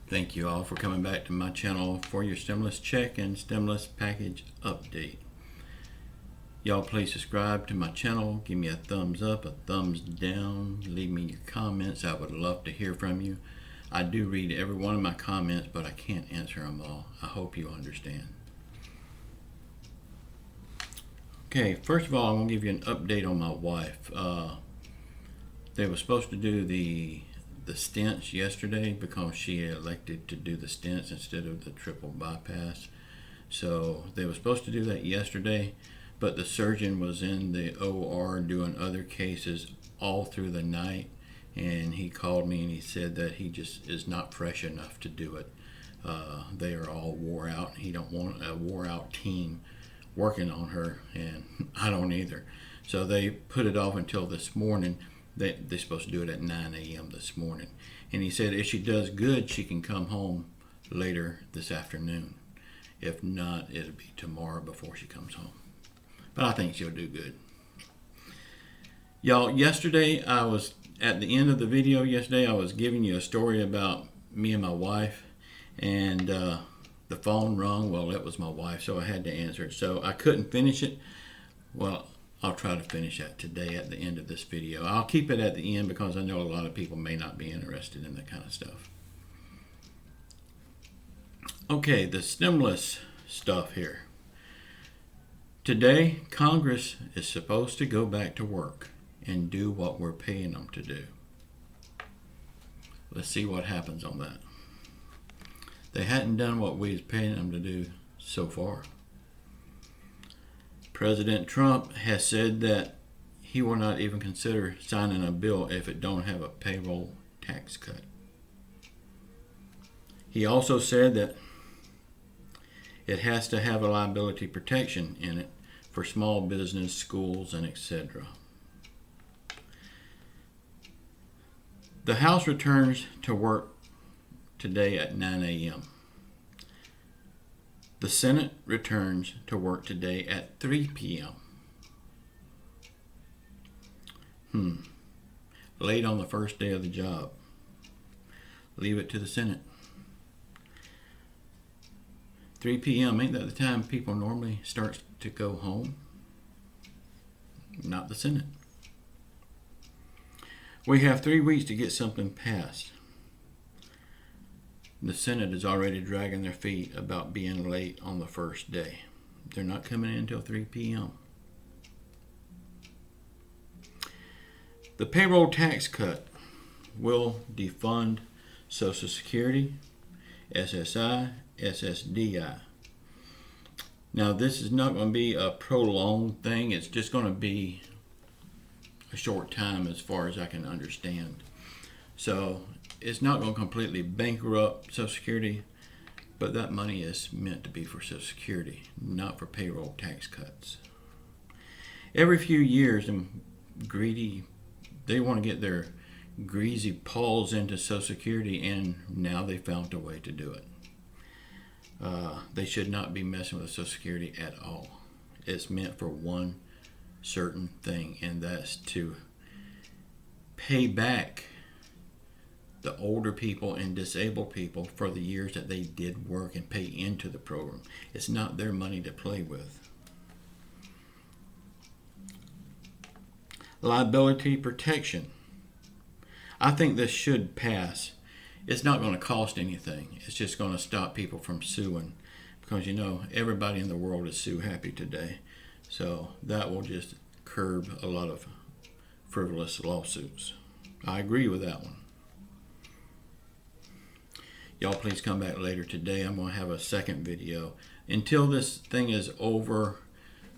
Thank you all for coming back to my channel for your stimulus check and stimulus package update. Y'all please subscribe to my channel, give me a thumbs up, a thumbs down, leave me your comments. I would love to hear from you. I do read every one of my comments, but I can't answer them all. I hope you understand. Okay, first of all, I'm going to give you an update on my wife. They were supposed to do the stents yesterday because she elected to do the stents instead of the triple bypass. So they were supposed to do that yesterday, but the surgeon was in the OR doing other cases all through the night, and he called me and he said that he just is not fresh enough to do it. They are all wore out. He don't want a wore out team working on her, and I don't either. So they put it off until this morning. They're supposed to do it at 9 a.m. this morning. And he said if she does good, she can come home later this afternoon. If not, it'll be tomorrow before she comes home. But I think she'll do good. Y'all, yesterday I was, at the end of the video yesterday, I was giving you a story about me and my wife. And the phone rung. Well, it was my wife, so I had to answer it. So I couldn't finish it. Well, I'll try to finish that today at the end of this video. I'll keep it at the end because I know a lot of people may not be interested in that kind of stuff. Okay, the stimulus stuff here. Today, Congress is supposed to go back to work and do what we're paying them to do. Let's see what happens on that. They hadn't done what we was paying them to do so far. President Trump has said that he will not even consider signing a bill if it don't have a payroll tax cut. He also said that it has to have a liability protection in it for small business, schools, and etc. The House returns to work today at 9 a.m. The Senate returns to work today at 3 p.m. Late on the first day of the job. Leave it to the Senate. 3 p.m. Ain't that the time people normally start to go home? Not the Senate. We have 3 weeks to get something passed. The Senate is already dragging their feet about being late on the first day. They're not coming in until 3 p.m. The payroll tax cut will defund Social Security, SSI, SSDI. Now, this is not going to be a prolonged thing. It's just going to be a short time as far as I can understand. So it's not going to completely bankrupt Social Security, but that money is meant to be for Social Security, not for payroll tax cuts. Every few years, they want to get their greasy paws into Social Security, and now they found a way to do it. They should not be messing with Social Security at all. It's meant for one certain thing, and that's to pay back the older people and disabled people for the years that they did work and pay into the program. It's not their money to play with. Liability protection. I think this should pass. It's not going to cost anything. It's just going to stop people from suing because, you know, everybody in the world is sue happy today. So that will just curb a lot of frivolous lawsuits. I agree with that one. Y'all please come back later today. I'm going to have a second video. Until this thing is over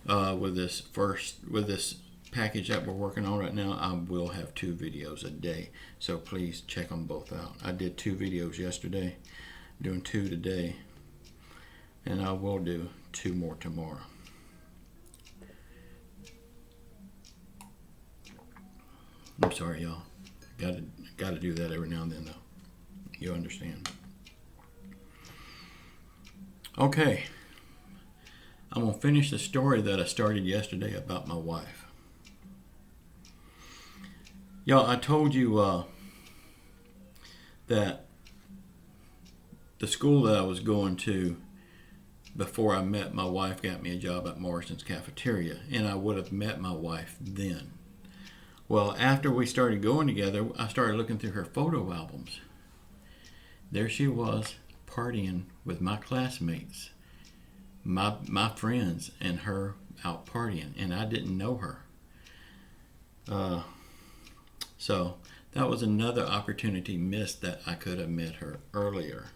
with this package that we're working on right now, I will have 2 videos a day. So please check them both out. I did 2 videos yesterday, doing 2 today, and I will do 2 more tomorrow. I'm sorry, y'all. Got to do that every now and then, though. You understand. Okay, I'm going to finish the story that I started yesterday about my wife. Y'all, I told you that the school that I was going to before I met my wife got me a job at Morrison's cafeteria, and I would have met my wife then. Well, after we started going together, I started looking through her photo albums. There she was, partying with my classmates, my friends, and her out partying, and I didn't know her. So that was another opportunity missed that I could have met her earlier.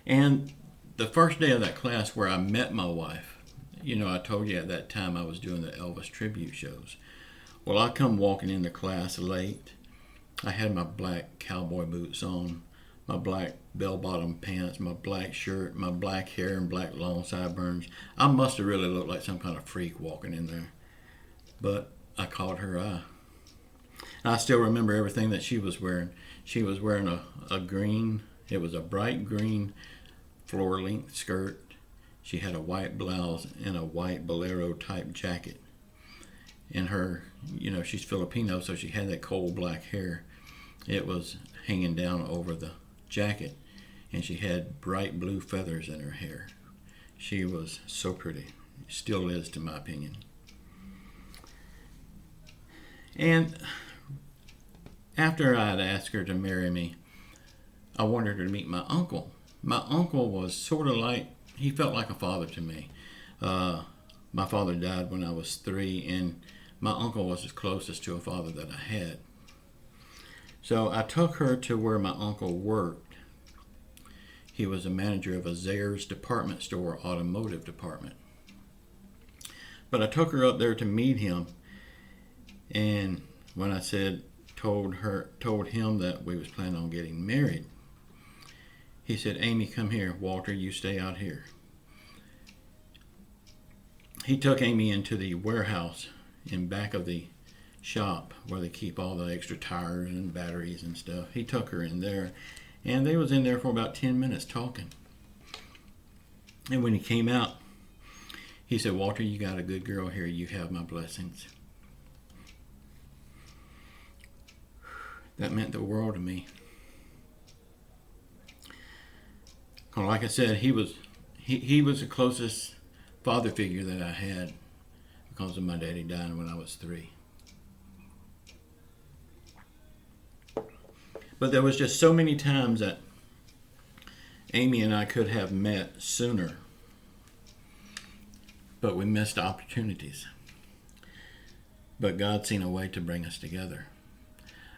And the first day of that class where I met my wife, you know, I told you at that time I was doing the Elvis tribute shows. Well, I come walking into class late. I had my black cowboy boots on, my black bell-bottom pants, my black shirt, my black hair, and black long sideburns. I must have really looked like some kind of freak walking in there. But I caught her eye. I still remember everything that she was wearing. She was wearing a green, it was a bright green floor-length skirt. She had a white blouse and a white bolero type jacket. And her, you know, she's Filipino, so she had that coal black hair. It was hanging down over the jacket, and she had bright blue feathers in her hair. She was so pretty. Still is, to my opinion. And after I'd asked her to marry me, I wanted her to meet my uncle. My uncle was sort of like, he felt like a father to me. My father died when I was 3, and my uncle was as closest to a father that I had. So I took her to where my uncle worked. He was a manager of a Zayre's department store automotive department. But I took her up there to meet him, and when I told him that we was planning on getting married, he said, "Amy, come here. Walter, you stay out here." He took Amy into the warehouse in back of the shop where they keep all the extra tires and batteries and stuff. He took her in there, and they was in there for about 10 minutes talking. And when he came out, he said, "Walter, you got a good girl here. You have my blessings." That meant the world to me. Like I said, he was the closest father figure that I had because of my daddy dying when I was 3. But there was just so many times that Amy and I could have met sooner, but we missed opportunities. But God seen a way to bring us together.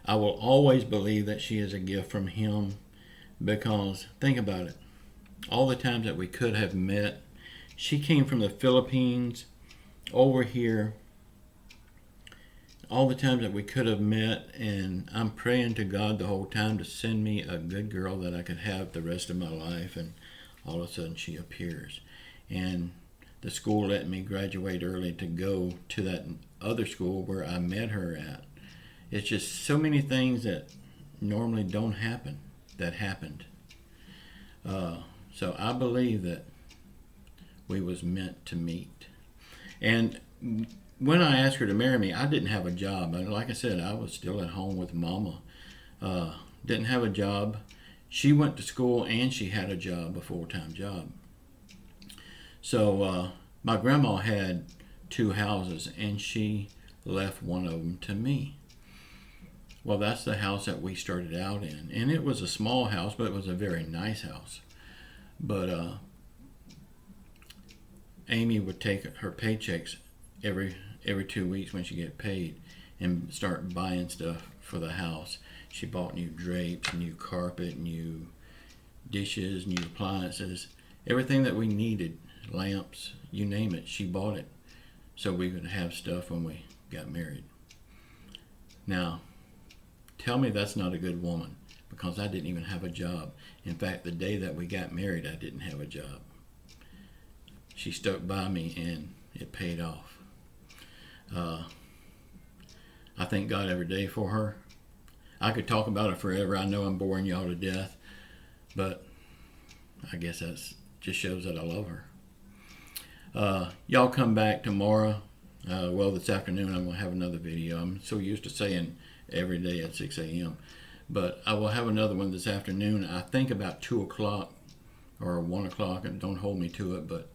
I will always believe that she is a gift from Him, because think about it. All the times that we could have met, she came from the Philippines over here. All the times that we could have met, and I'm praying to God the whole time to send me a good girl that I could have the rest of my life, and all of a sudden she appears. And the school let me graduate early to go to that other school where I met her at. It's just so many things that normally don't happen that happened. So I believe that we was meant to meet. And when I asked her to marry me, I didn't have a job. Like I said, I was still at home with Mama. Didn't have a job. She went to school and she had a job, a full-time job. So my grandma had 2 houses, and she left one of them to me. Well, that's the house that we started out in. And it was a small house, but it was a very nice house. But Amy would take her paychecks every 2 weeks when she get paid and start buying stuff for the house. She bought new drapes, new carpet, new dishes, new appliances, everything that we needed, lamps, you name it, she bought it so we could have stuff when we got married. Now, tell me that's not a good woman, because I didn't even have a job. In fact, the day that we got married, I didn't have a job. She stuck by me, and it paid off. I thank God every day for her. I could talk about her forever. I know I'm boring y'all to death, but I guess that just shows that I love her. Y'all come back tomorrow. Well, this afternoon I'm going to have another video. I'm so used to saying every day at 6 a.m. But I will have another one this afternoon. I think about 2 o'clock or 1 o'clock, and don't hold me to it, but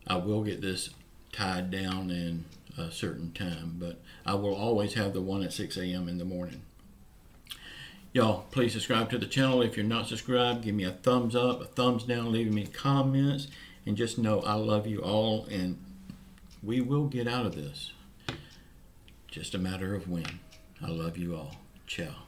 I will get this tied down in a certain time. But I will always have the one at 6 a.m. in the morning. Y'all, please subscribe to the channel. If you're not subscribed, give me a thumbs up, a thumbs down, leave me comments, and just know I love you all, and we will get out of this. Just a matter of when. I love you all. Ciao.